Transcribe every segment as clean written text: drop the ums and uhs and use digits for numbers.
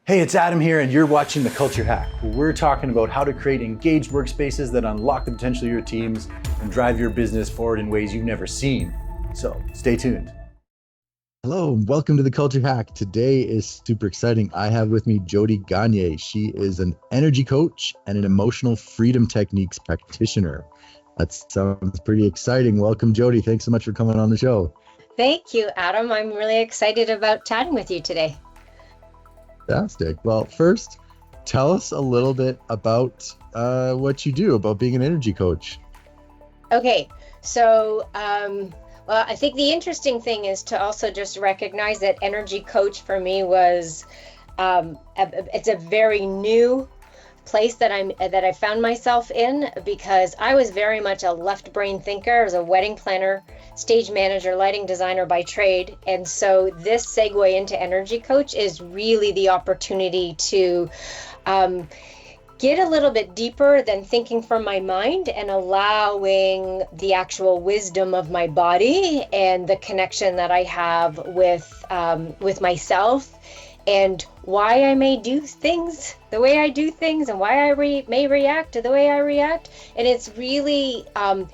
Hey, it's Adam here, and you're watching The Culture Hack, where we're talking about how to create engaged workspaces that unlock the potential of your teams and drive your business forward in ways you've never seen. So stay tuned. Hello, and welcome to The Culture Hack. Today is super exciting. I have with me Jodi Gagné. She is an energy coach and an emotional freedom techniques practitioner. That sounds pretty exciting. Welcome, Jodi. Thanks so much for coming on the show. Thank you, Adam. I'm really excited about chatting with you today. Fantastic. Well, first, tell us a little bit about what you do, about being an energy coach. Okay, so well, I think the interesting thing is to also just recognize that energy coach for me was it's a very new place that I found myself in, because I was very much a left brain thinker. I was a wedding planner, stage manager, lighting designer by trade, and so this segue into energy coach is really the opportunity to get a little bit deeper than thinking from my mind and allowing the actual wisdom of my body and the connection that I have with myself, and why I may do things the way I do things, and why I may react to the way I react. And it's really,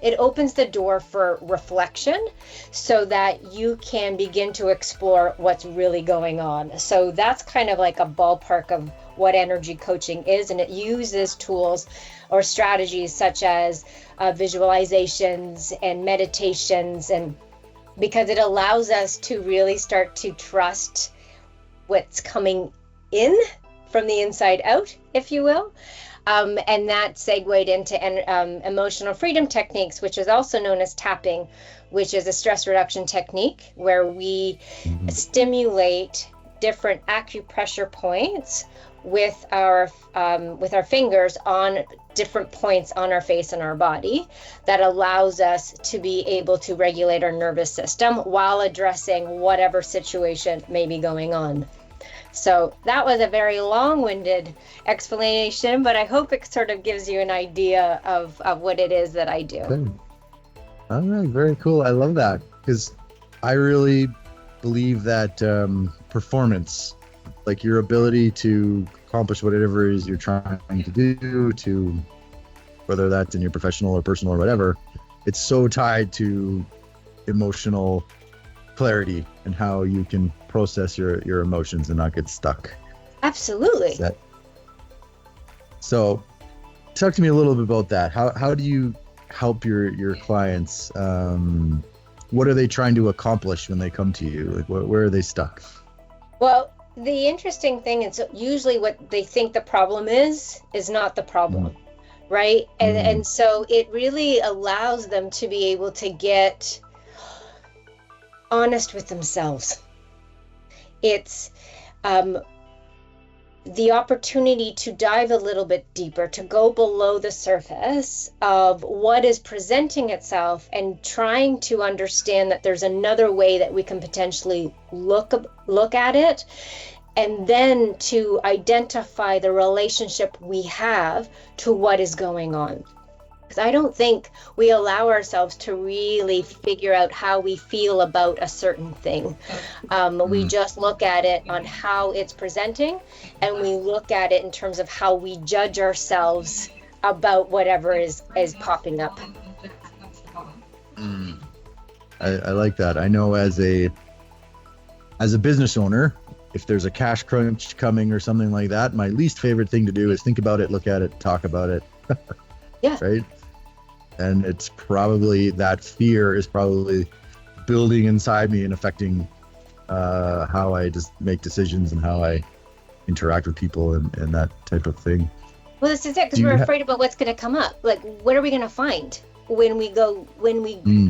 it opens the door for reflection so that you can begin to explore what's really going on. So that's kind of like a ballpark of what energy coaching is. And it uses tools or strategies such as visualizations and meditations, and because it allows us to really start to trust what's coming in from the inside out, if you will. And that segued into emotional freedom techniques, which is also known as tapping, which is a stress reduction technique where we stimulate different acupressure points with our fingers on different points on our face and our body. That allows us to be able to regulate our nervous system while addressing whatever situation may be going on. So that was a very long-winded explanation, but I hope it sort of gives you an idea of what it is that I do. Okay. All right, very cool. I love that, because I really believe that performance, like your ability to accomplish whatever it is you're trying to do, to whether that's in your professional or personal or whatever, it's so tied to emotional clarity and how you can process your emotions and not get stuck. Absolutely. So talk to me a little bit about that. How do you help your clients? What are they trying to accomplish when they come to you? Like, where are they stuck? Well, the interesting thing is usually what they think the problem is not the problem, right? And so it really allows them to be able to get honest with themselves. It's the opportunity to dive a little bit deeper, to go below the surface of what is presenting itself and trying to understand that there's another way that we can potentially look at it, and then to identify the relationship we have to what is going on. Because I don't think we allow ourselves to really figure out how we feel about a certain thing. We just look at it on how it's presenting, and we look at it in terms of how we judge ourselves about whatever is popping up. I like that. I know as a business owner, if there's a cash crunch coming or something like that, my least favorite thing to do is think about it, look at it, talk about it. Yeah. Right? And it's probably, that fear is probably building inside me and affecting how I just make decisions and how I interact with people and that type of thing. Well, this is it, because we're afraid about what's going to come up. Like, what are we going to find when we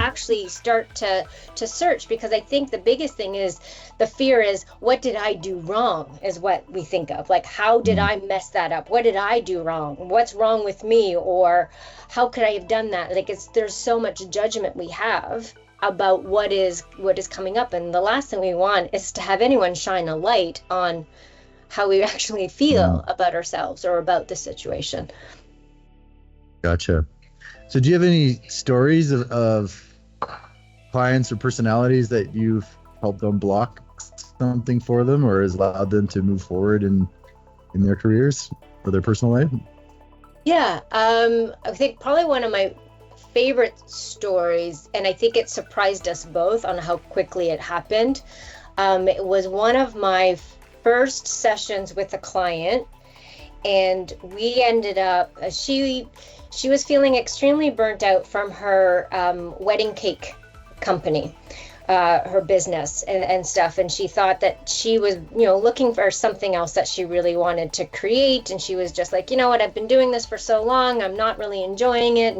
actually start to search? Because I think the biggest thing is the fear is, what did I do wrong, is what we think of. Like, how did I mess that up? What did I do wrong? What's wrong with me? Or how could I have done that? Like, there's so much judgment we have about what is coming up. And the last thing we want is to have anyone shine a light on how we actually feel about ourselves or about the situation. Gotcha. So do you have any stories of clients or personalities that you've helped unblock something for them, or has allowed them to move forward in in their careers or their personal life? Yeah, I think probably one of my favorite stories, and I think it surprised us both on how quickly it happened. It was one of my first sessions with a client, and we ended up, she was feeling extremely burnt out from her wedding cake company, her business and stuff, and she thought that she was looking for something else that she really wanted to create, and she was just like, you know what, I've been doing this for so long, I'm not really enjoying it,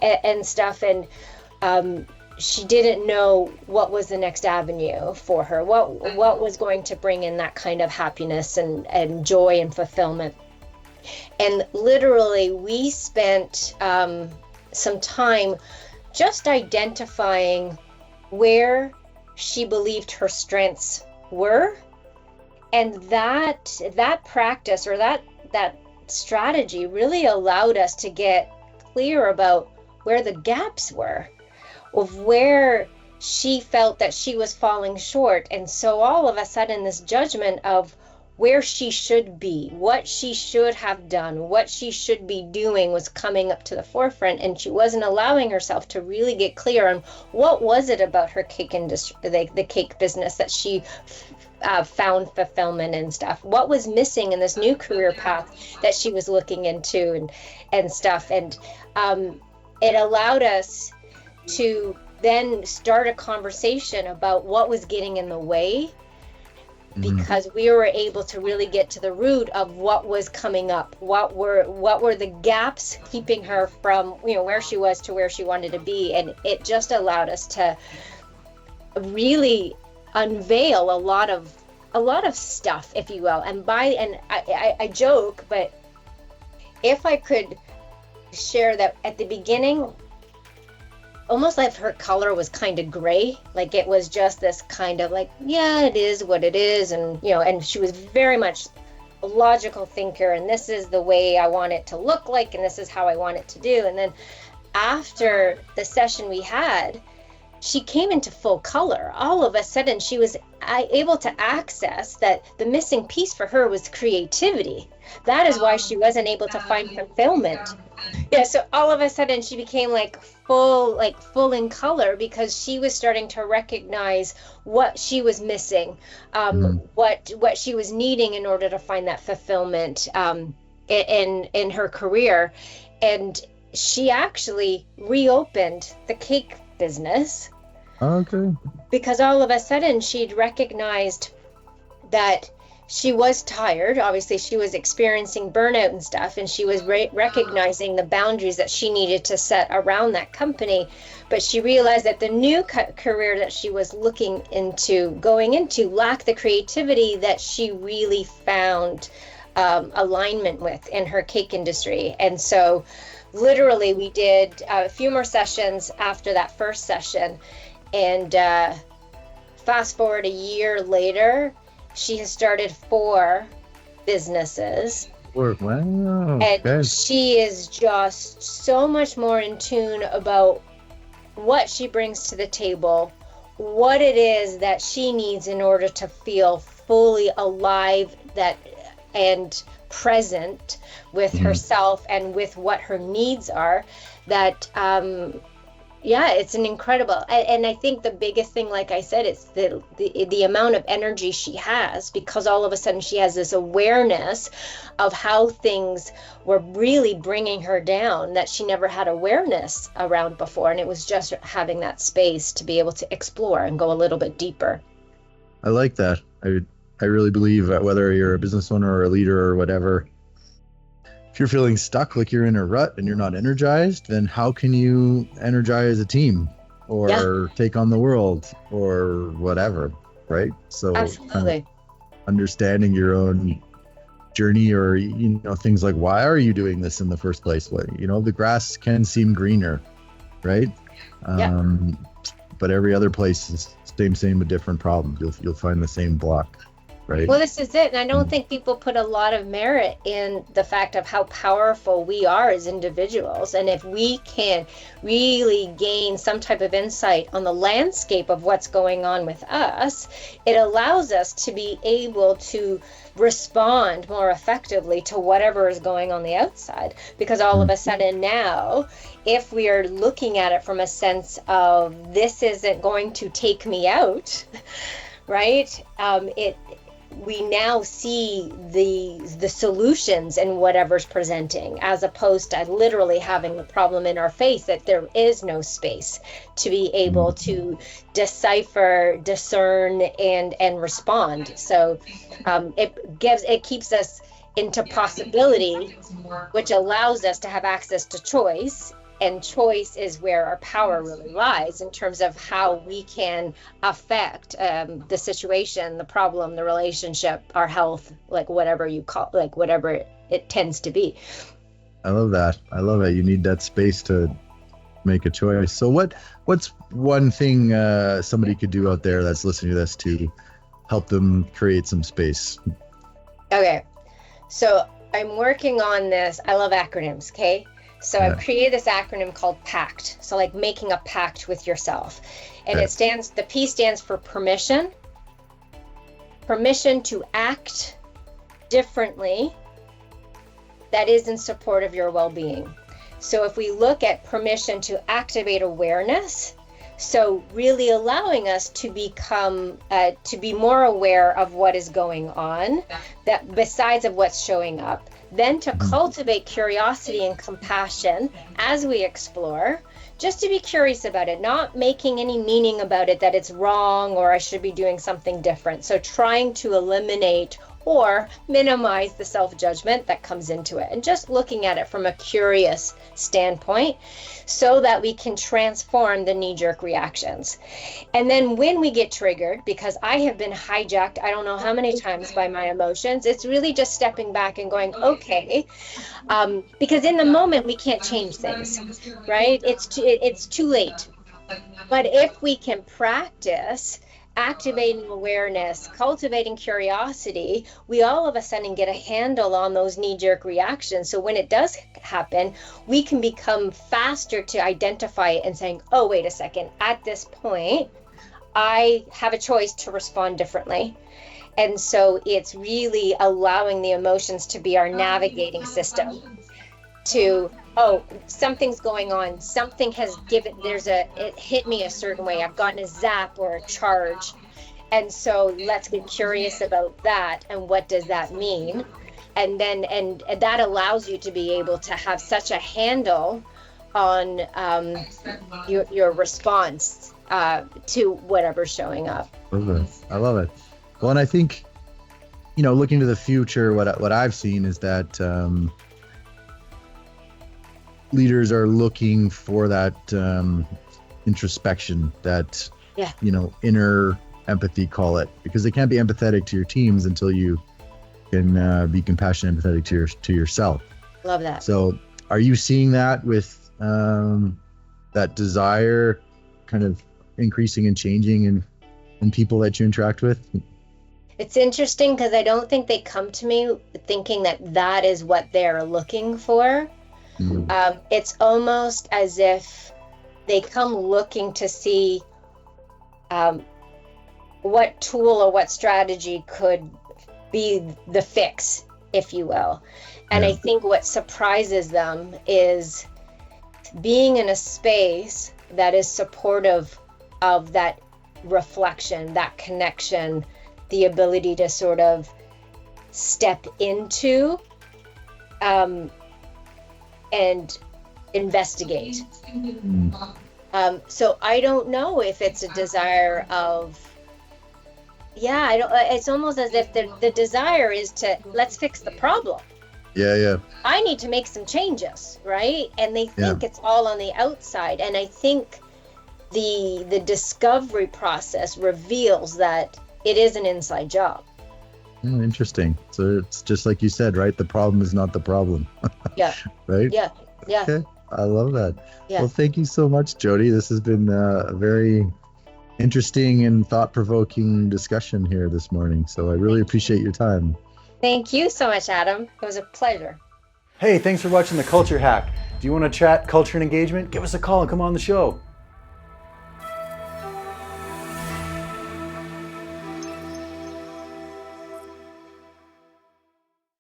and stuff, and she didn't know what was the next avenue for her, what was going to bring in that kind of happiness and joy and fulfillment. And literally we spent some time just identifying where she believed her strengths were, and that practice or that strategy really allowed us to get clear about where the gaps were, of where she felt that she was falling short. And so all of a sudden this judgment of where she should be, what she should have done, what she should be doing was coming up to the forefront, and she wasn't allowing herself to really get clear on what was it about her cake industry, the cake business, that she found fulfillment and stuff. What was missing in this new career path that she was looking into and stuff. And it allowed us to then start a conversation about what was getting in the way, because we were able to really get to the root of what was coming up, what were the gaps keeping her from where she was to where she wanted to be. And it just allowed us to really unveil a lot of stuff, if you will. And I joke, but if I could share that at the beginning, almost like her color was kind of gray, like it was just this kind of like, yeah, it is what it is, and and she was very much a logical thinker, and this is the way I want it to look like, and this is how I want it to do. And then after the session we had, she came into full color. All of a sudden she was able to access that the missing piece for her was creativity. That is why she wasn't able to find fulfillment. Yeah, so all of a sudden she became full in color, because she was starting to recognize what she was missing, what she was needing in order to find that fulfillment in her career. And she actually reopened the cake business. Okay. Because all of a sudden she'd recognized that she was tired. Obviously she was experiencing burnout and stuff, and she was recognizing the boundaries that she needed to set around that company. But she realized that the new career that she was going into lacked the creativity that she really found alignment with in her cake industry. And so literally we did a few more sessions after that first session, and fast forward a year later, she has started 4 businesses. Wow. And Okay. she is just so much more in tune about what she brings to the table, what it is that she needs in order to feel fully alive and present with herself and with what her needs are. That it's an incredible, and I think the biggest thing, like I said, it's the amount of energy she has, because all of a sudden she has this awareness of how things were really bringing her down that she never had awareness around before. And it was just having that space to be able to explore and go a little bit deeper. I like that. I really believe that whether you're a business owner or a leader or whatever, if you're feeling stuck, like you're in a rut and you're not energized, then how can you energize a team or take on the world or whatever, right? So Absolutely. Understanding your own journey, or things like, why are you doing this in the first place? The grass can seem greener, right? But every other place is same but different problem. You'll find the same block. right? Well, this is it. And I don't think people put a lot of merit in the fact of how powerful we are as individuals. And if we can really gain some type of insight on the landscape of what's going on with us, it allows us to be able to respond more effectively to whatever is going on the outside. Because all of a sudden now, if we are looking at it from a sense of this isn't going to take me out, right? We now see the solutions in whatever's presenting, as opposed to literally having the problem in our face that there is no space to be able to decipher, discern, and respond. So it keeps us into possibility, which allows us to have access to choice. And choice is where our power really lies in terms of how we can affect the situation, the problem, the relationship, our health, like whatever you call, like whatever it tends to be. I love that. I love it. You need that space to make a choice. So what's one thing somebody could do out there that's listening to this to help them create some space? Okay. So I'm working on this. I love acronyms. Okay. So I've created this acronym called PACT. So like making a pact with yourself. And the P stands for permission to act differently that is in support of your well-being. So if we look at permission to activate awareness, so really allowing us to become, to be more aware of what is going on, that besides of what's showing up, then to cultivate curiosity and compassion as we explore, just to be curious about it, not making any meaning about it that it's wrong or I should be doing something different. So trying to eliminate or minimize the self-judgment that comes into it and just looking at it from a curious standpoint so that we can transform the knee-jerk reactions. And then when we get triggered, because I have been hijacked I don't know how many times by my emotions, it's really just stepping back and going, okay, because in the moment we can't change things, right? It's too late. But if we can practice activating awareness, cultivating curiosity, we all of a sudden get a handle on those knee-jerk reactions. So when it does happen, we can become faster to identify it and saying, oh, wait a second, at this point, I have a choice to respond differently. And so it's really allowing the emotions to be our navigating system to, oh, something's going on, something has given, it hit me a certain way, I've gotten a zap or a charge, and so let's get curious about that and what does that mean, and that allows you to be able to have such a handle on your response to whatever's showing up. I love it. Well, and I think, looking to the future, what I've seen is that leaders are looking for that introspection, that inner empathy, call it, because they can't be empathetic to your teams until you can be compassionate, empathetic to yourself. Love that. So are you seeing that with that desire kind of increasing and changing in people that you interact with? It's interesting because I don't think they come to me thinking that is what they're looking for. It's almost as if they come looking to see what tool or what strategy could be the fix, if you will. And I think what surprises them is being in a space that is supportive of that reflection, that connection, the ability to sort of step into and investigate. So I don't know if it's a desire of, it's almost as if the desire is to, let's fix the problem. I need to make some changes, right? And they think it's all on the outside. And I think the discovery process reveals that it is an inside job. Interesting. So it's just like you said, right? The problem is not the problem. Right? Yeah. Okay. I love that. Yeah. Well, thank you so much, Jodi. This has been a very interesting and thought-provoking discussion here this morning. So I really appreciate your time. Thank you so much, Adam. It was a pleasure. Hey, thanks for watching The Culture Hack. Do you want to chat culture and engagement? Give us a call and come on the show.